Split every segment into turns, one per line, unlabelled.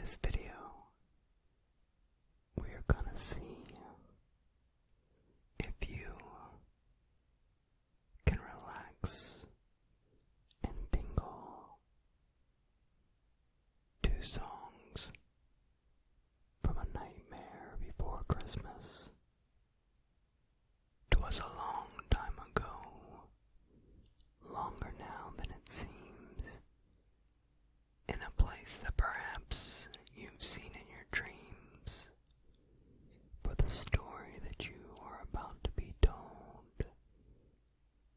this video, we're gonna see if you can relax and tingle to songs from A Nightmare Before Christmas. 'Twas a long time ago, longer now than it seems, in a place that perhaps you've seen in your dreams. For the story that you are about to be told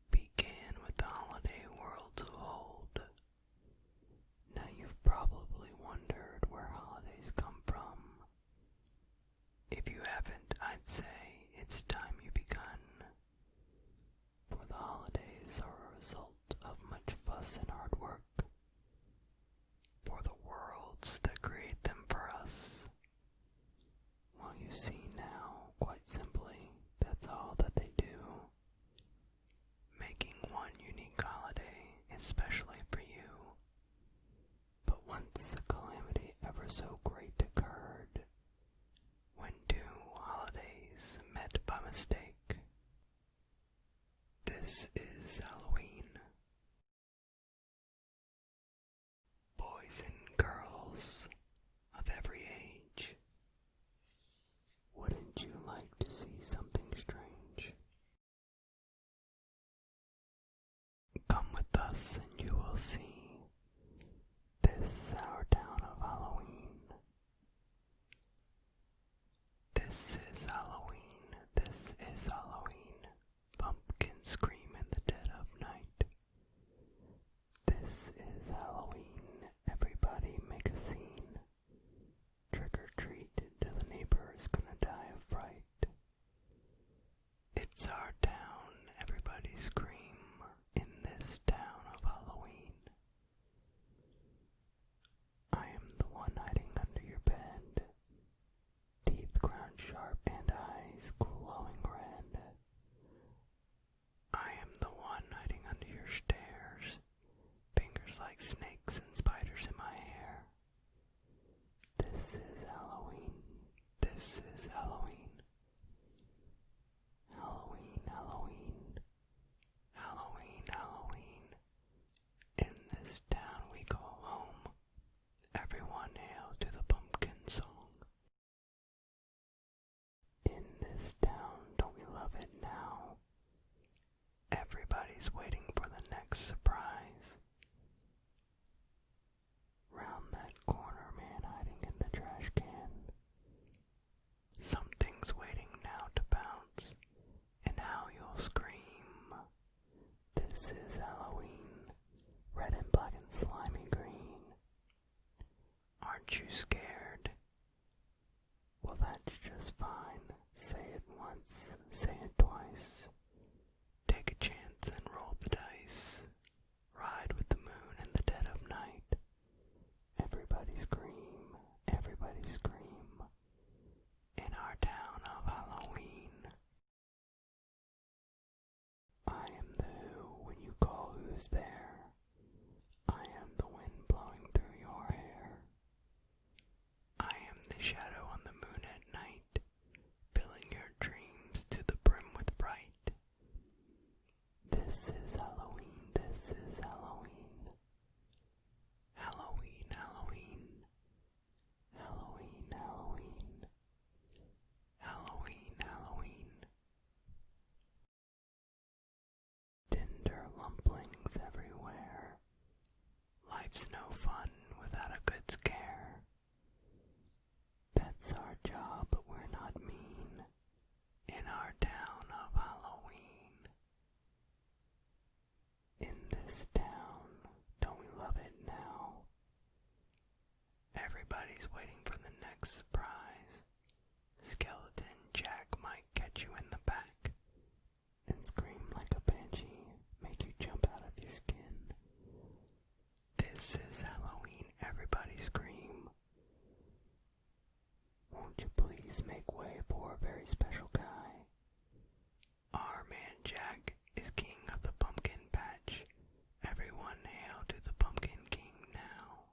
began with the holiday world of old. Now you've probably wondered where holidays come from. If you haven't, I'd say it's time you begun. For the holidays are a result of much fuss and hard work. For the worlds that create them for us. Well, you see now, quite simply, that's all that they do. Making one unique holiday especially for you. But once a calamity ever so great occurred, when two holidays met by mistake. This is Halloween. Boys and girls of every age, wouldn't you like to see something strange? Come with us and you will see this our town of Halloween. This is Halloween, this is Halloween. Pumpkins scream in the dead of night. This is Halloween, everybody make a scene. Trick or treat till the neighbor's gonna die of fright. It's our town, everybody scream in this town of Halloween. I am the one hiding under your bed, teeth ground sharp and eyes glowing red. I am the one hiding under your stairs, fingers like snakes and spiders in my hair. This is Halloween, this is Halloween. Halloween, Halloween, Halloween, Halloween. In this town we call home. Everyone hail to the pumpkin song. In this town, don't we love it now? Everybody's waiting for the next surprise. Round that corner, man hiding in the trash can. Something's waiting now to pounce, and how you'll scream. This is Halloween, red and black and slimy green. Aren't you scared? Well, that's just fine. Say it once, say it twice. Take a chance and roll the dice. Ride with the moon in the dead of night. Everybody scream, everybody scream. In our town of Halloween. I am the who when you call who's there. I am the wind blowing through your hair. I am the shadow on the moon at night, filling your dreams to the brim with bright. This is Halloween, this is Halloween. Halloween, Halloween. Halloween, Halloween. Halloween, Halloween. Tinder lumplings everywhere. Life's no fun without a good scare. That's our job, but we're not mean. In our town of Halloween. In this town, don't we love it now? Everybody's waiting for the next surprise. Skeleton Jack might catch you in the back and scream like a banshee, make you jump out of your skin. This is Halloween, everybody scream. Won't you please make way for a very special guy? Our man Jack is king of the pumpkin patch. Everyone hail to the pumpkin king now.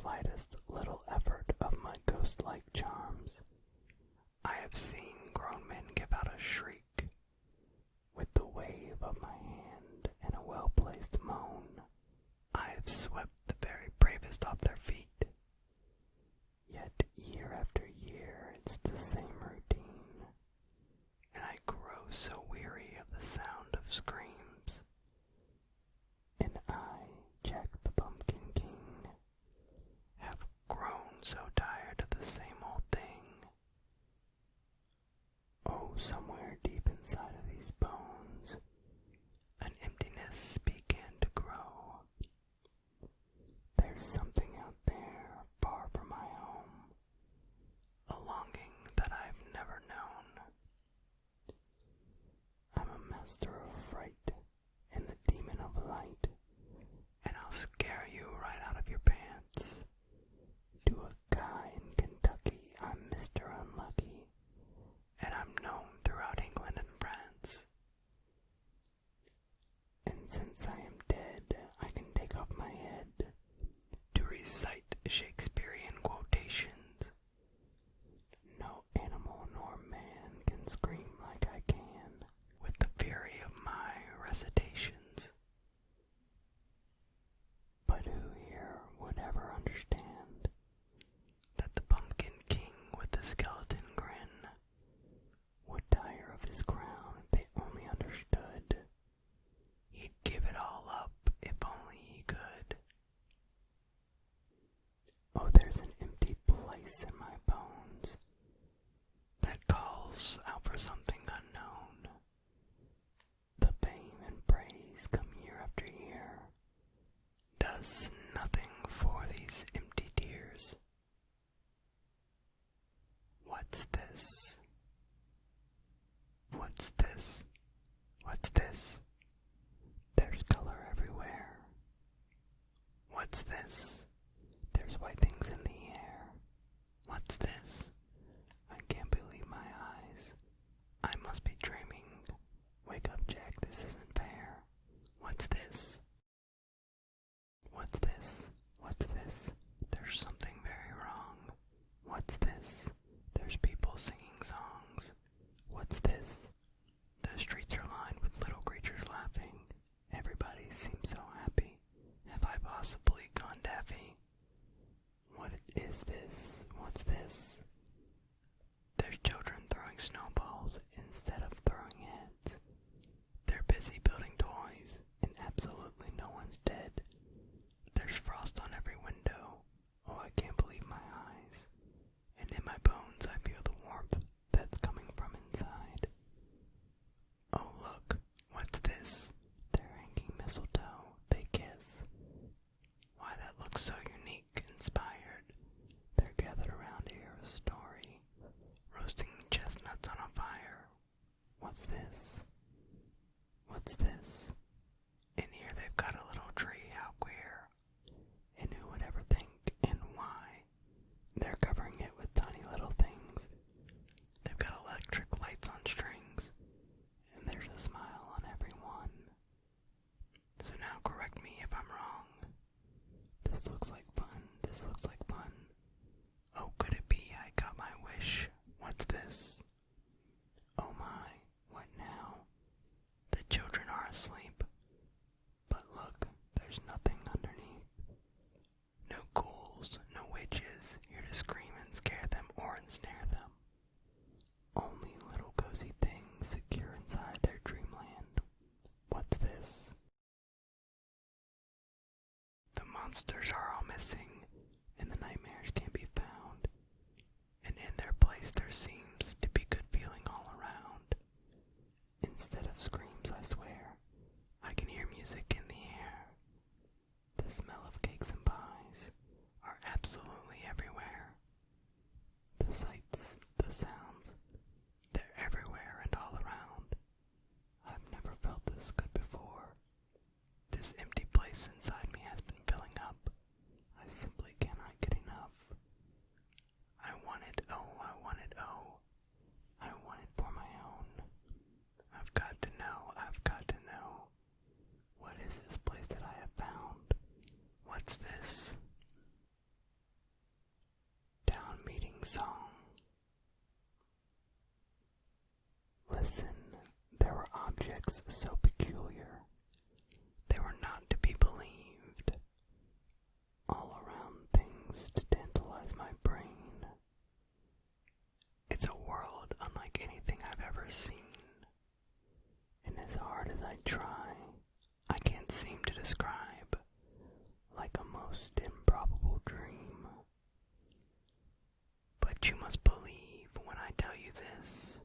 slightest little effort of my ghost-like charms, I have seen grown men give out a shriek with the wave of my hand and a well-placed moan. I have swept the very bravest off their feet. Yet year after year it's the same routine, and I grow so weary of the sound of screams. And I, Jack the Pumpkin King, have grown so tired of the same old thing. Oh, somewhere deep inside of these bones, an emptiness began to grow. There's something out there, far from my home, a longing that I've never known. I'm a master of fright and the demon of light, and I'll scare you right out of your pants. To a guy in Kentucky, I'm Mr. Unlucky, and I'm known throughout England and France. And since I am dead, I can take off my head to recite Shakespearean quotations. No animal nor man can scream like I can with the fury of my recitations. But who here would ever understand that the Pumpkin King with the skeleton grin would tire of his crown if they only understood? He'd give it all up if only he could. Oh, there's an empty place in my bones that calls out for something unknown. The fame and praise come year after year, does nothing for these empty tears. What's this? What's this? What's this? There's color everywhere. What's this? There's white things in the air. What's this? I can't believe my eyes. I must be dreaming. Wake up, Jack, this isn't fair. What's this? What's this? What's this? There's something very wrong. What's this? There's people singing songs. What's this? The streets are lined with little creatures laughing. Everybody seems so happy. Have I possibly gone daffy? What is this? What's this? There's children throwing snowballs instead of throwing heads. They're busy building toys, and absolutely no one's dead. There's frost on every window. Oh, I can't believe my eyes. And in my bones I feel the warmth that's coming from inside. Oh, look, what's this? They're hanging mistletoe. They kiss. Why, that looks so unique, inspired. They're gathered around to hear a story, roasting chestnuts on a fire. What's this? What's this? In here they've got a little tree, how queer. And who would ever think, and why? They're covering it with tiny little things. They've got electric lights on strings, and there's a smile on every one. So now correct me if I'm wrong. This looks like fun. This looks like fun. Oh, could it be I got my wish? What's this? Oh my, what now? The children are asleep. But look, there's nothing underneath. No ghouls, no witches, here to scream and scare them or ensnare them. Only little cozy things secure inside their dreamland. What's this? The monsters are all missing, and the nightmares can't be found. And in their place there seems to be good feeling all around. Instead of screams, I swear, I can hear music in the air. The smell of cakes and pies are absolutely everywhere. The sights, the sounds, they're everywhere and all around. I've never felt this good before. This empty place inside me has been filling up, facts so peculiar, they were not to be believed. All around things to tantalize my brain. It's a world unlike anything I've ever seen, and as hard as I try, I can't seem to describe, like a most improbable dream. But you must believe when I tell you this.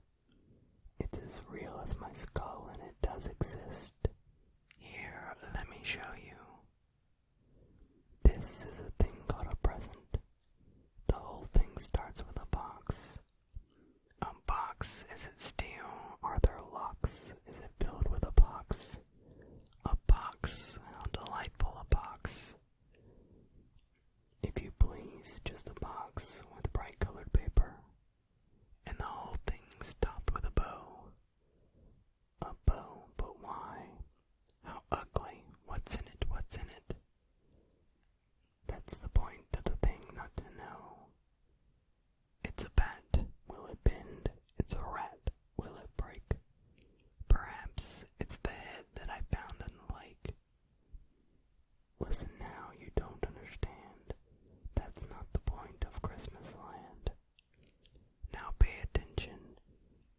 It's as real as my skull, and it does exist. Here, let me show you. This is a thing called a present. The whole thing starts with a box. A box, is it steel? Are there locks? Is it filled with a box? A box, how delightful a box. If you please, just a box with bright colored paper. And the whole thing's topped with a bow. A bow, but why? How ugly. What's in it? What's in it? That's the point of the thing not to know. It's a bat. Will it bend? It's a rat. Will it break? Perhaps it's the head that I found in the lake. Listen now, you don't understand. That's not the point of Christmas land. Now pay attention.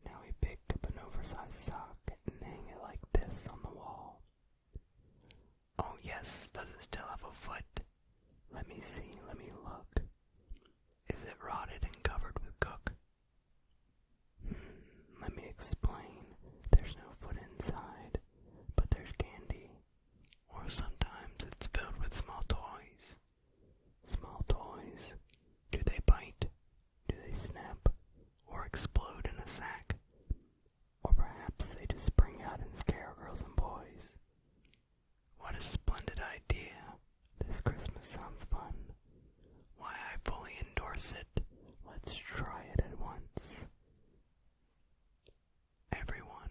Now we pick up an oversized sock and hang it like this on the wall. Oh yes, does it still have a foot? Let me see, let me look. Is it rotted and covered with gook? Let me explain. There's no foot inside, but there's candy. Or sometimes it's filled with small toys. Small toys? Do they bite? Do they snap? Or explode in a sack? Or perhaps they just spring out and scare girls and boys? What a splendid idea. This Christmas sounds fun. Why, I fully endorse it. Let's try it at once. Everyone,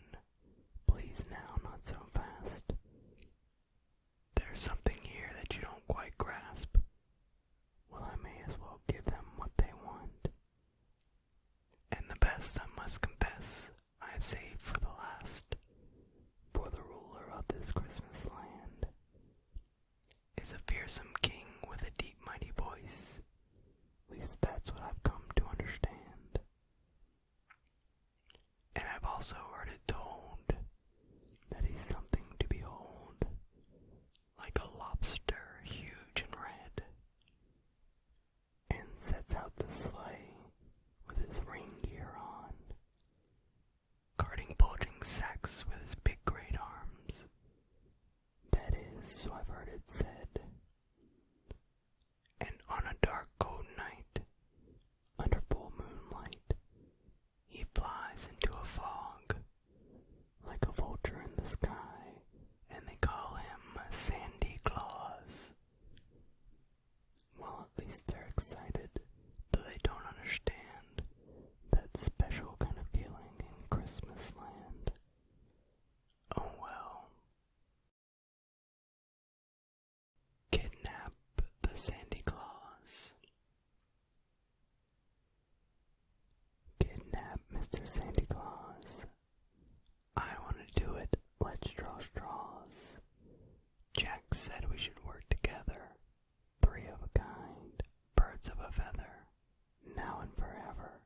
please now, not so fast. There's something here that you don't quite grasp. Well, I may as well give them what they want. And the best, I must confess, I have saved for the last. For the ruler of this Christmas land is a fearsome king with a deep, mighty voice. At least that's what I've come to understand. And I've also heard it told that he's something to behold, like a lobster, huge and red, and sets out to slay with his ring gear on, carting bulging sacks with his big great arms. That is, so I've heard it said. And on a dark cold night, under full moonlight, he flies into a fog, like a vulture in the sky, and they call him Sandy Claus. Well, at least they're excited, though they don't understand that special kind of feeling in Christmas land. Oh well. Kidnap the Sandy Claus. Kidnap Mr. Sandy Claus. I want to do it. Let's draw straws. Jack said we should work together. 3 of a kind, birds of a feather, now and forever.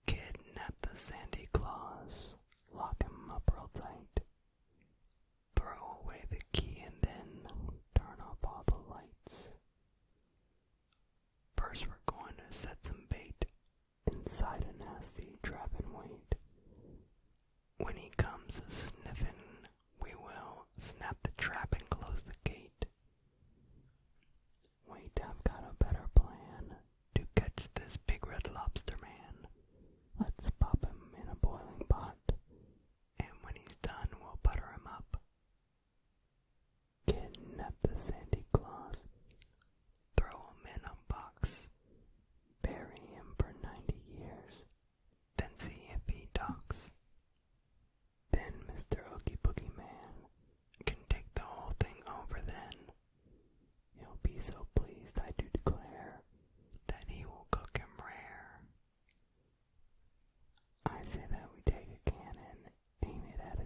Kidnap the Sandy Claus. Lock him up real tight. Throw away the key and then turn off all the lights. First we're going to set some bait inside a nasty trap and wait. When he comes a-sniffin', we will snap the trap and close the gate. Wait, I've got a better plan to catch this big red lobster man. Let's pop him in a boiling pot, and when he's done, we'll butter him up. Kidnap the Sandy Claus. Throw him in a box. Bury him for 90 years. Then see if he talks. Then Mr. Oogie Boogie Man can take the whole thing over then. He'll be so pleased, I do declare, that he will cook him rare. I say that we take a cannon, aim it at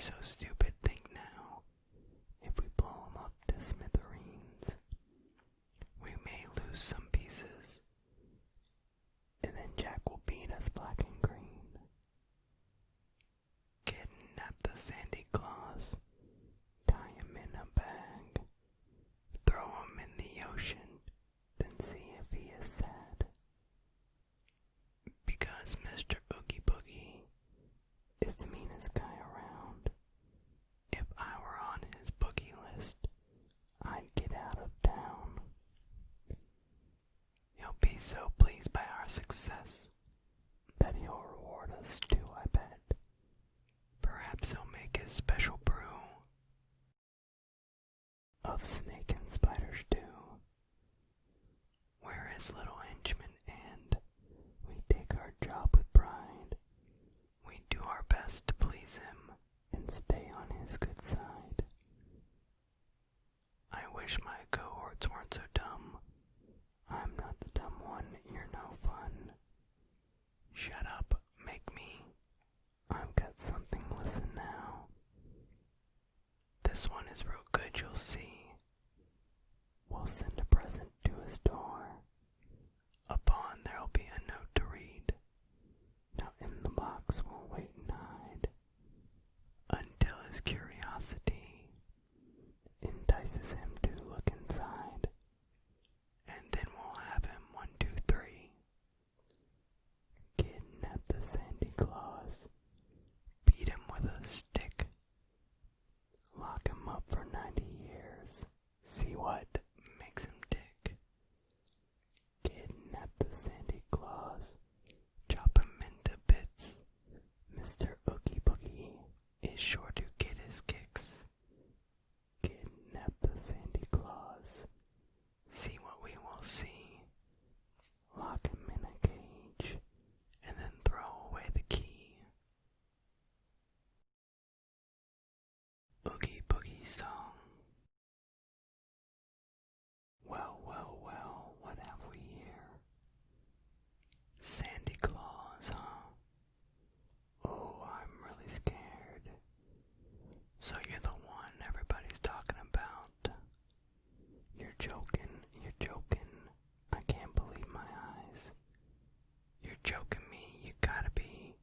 so stupid, think now. If we blow him up to smithereens, we may lose some pieces, and then Jack will beat us black and green. Kidnap the Sandy Claus, tie him in a bag, throw him in the ocean, then see if he is sad. Because Mr. Oogie Boogie is the meanest guy around. If I were on his boogie list, I'd get out of town. He'll be so pleased by our success that he'll reward us too, I bet. Perhaps he'll make his special brew of snake and spider stew. We're his little henchmen and we take our job with pride. We do our best to please him and stay on his good side. I wish my cohorts weren't so dumb. I'm not the dumb one, you're no fun. Shut up, make me. I've got something, listen now. This one is real good, you'll see. We'll send a present to his door. Upon there'll be a note to read. Now in the box we'll wait and hide until his curiosity entices him to look inside. And then we'll have him 1, 2, 3. Kidnap the Sandy Claus. Beat him with a stick. Lock him up for 90 years. See what makes him tick. Kidnap the Sandy Claus. Chop him into bits. Mr. Oogie Boogie is sure to get his kicks. Kidnap the Sandy Claus. See what we will see. Lock him in a cage and then throw away the key. Oogie Boogie song. Well, well, well, what have we here? Sandy Claus, huh? Oh, I'm really scared. So you're the one everybody's talking about. You're joking, you're joking. I can't believe my eyes. You're joking me, you gotta be.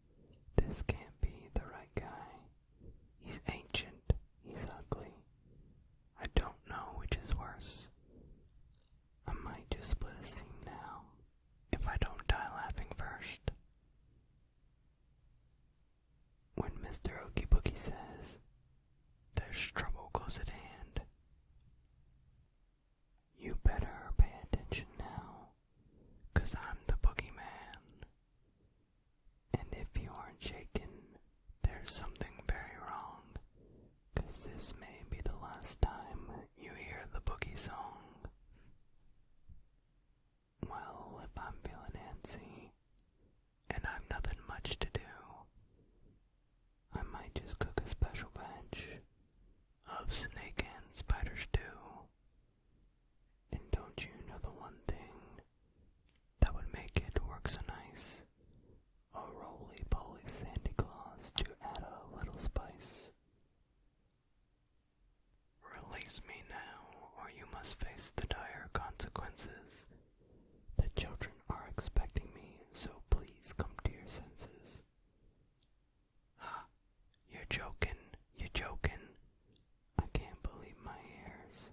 This can't be the right guy. He's ancient, he's ugly. I don't know which is worse. I might just split a scene now, if I don't die laughing first. When Mr. Oogie Boogie says, there's trouble close at hand, you better pay attention now, 'cause I'm the boogeyman. And if you aren't shaken, there's something very wrong, 'cause this may be the last time you hear the boogie song. Well, if I'm feeling antsy, and I've nothing much to do, I might just cook a special batch of snake and spider stew. And don't you know the one thing that would make it work so nice? A roly-poly Sandy Claus to add a little spice. Release me now, or you must face the dire consequences. The children are expecting me, so please come to your senses. Ha! You're joking, you're joking. I can't believe my ears.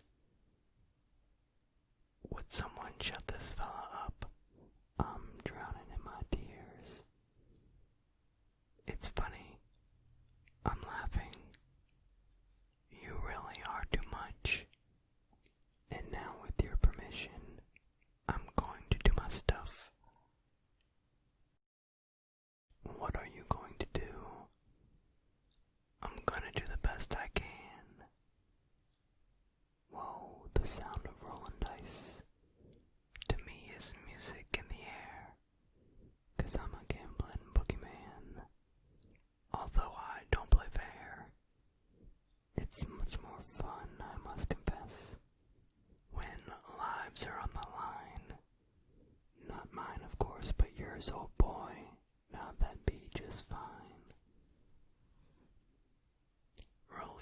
Would someone shut this fella up? I'm drowning in my tears. It's funny. I'm laughing. You really are too much. And now with your permission, I'm going to do my stuff. What are you going to do? I'm gonna do the best I can. Whoa, the sound of rolling dice to me is music in the air, 'cause I'm a gambling boogeyman. Although I don't play fair, it's much more fun, I must confess, when lives are on the line. Not mine, of course, but yours, old boy. Now that'd be just fine.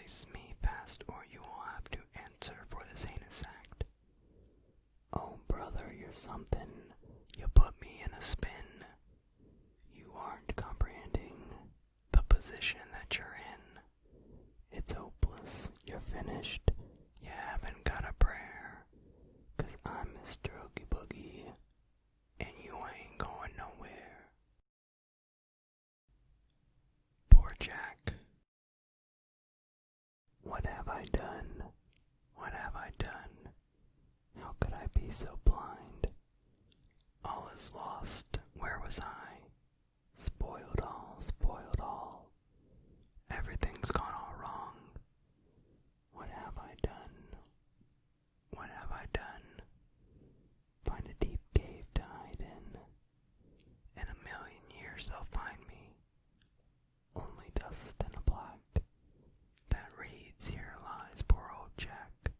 release me fast or you will have to answer for this heinous act. Oh, brother, you're something. You put me in a spin. You aren't comprehending the position that you're in. It's hopeless. You're finished. You haven't got a prayer. 'Cause I'm Mr. Oogie Boogie, and you ain't going nowhere. Poor Jack. What have I done? What have I done? How could I be so blind? All is lost. Where was I? Spoiled all, spoiled all. Everything's gone all wrong. What have I done? What have I done? Find a deep cave to hide in. In 1,000,000 years they'll find me. Only dust and a plaque that reads, "Here lies poor old Jack."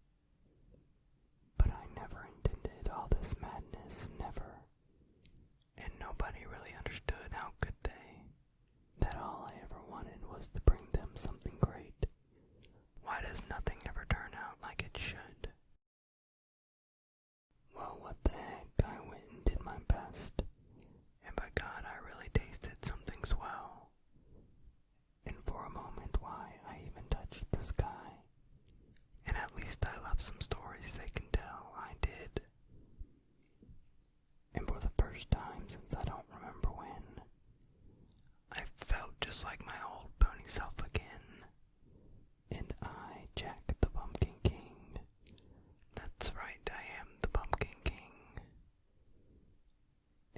But I never intended all this madness, never. And nobody really understood, how could they? That all I ever wanted was to bring them something great. Why does nothing ever turn out like it should? Well, what the heck, I went and did my best. And by God, I really tasted something swell. And for a moment, why, I even touched the sky. And at least I left some stories they can tell, I did. And for the first time since I don't remember when, I felt just like my old pony self again. And I, Jack the Pumpkin King. That's right, I am the Pumpkin King.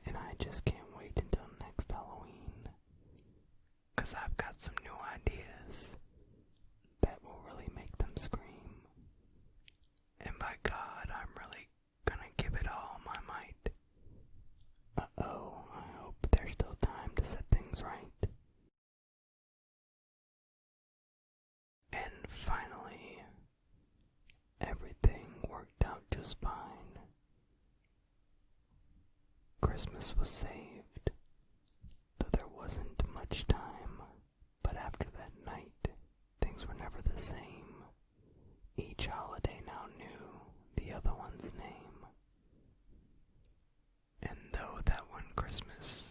And I just can't wait until next Halloween. 'Cause I've got some new ideas that will really make them scream. And by God, I'm really gonna give it all my might. Uh-oh, I hope there's still time to set things right. And finally, everything worked out just fine. Christmas was saved, though there wasn't much time. But after that night, things were never the same. Each holiday now knew the other one's name. And though that one Christmas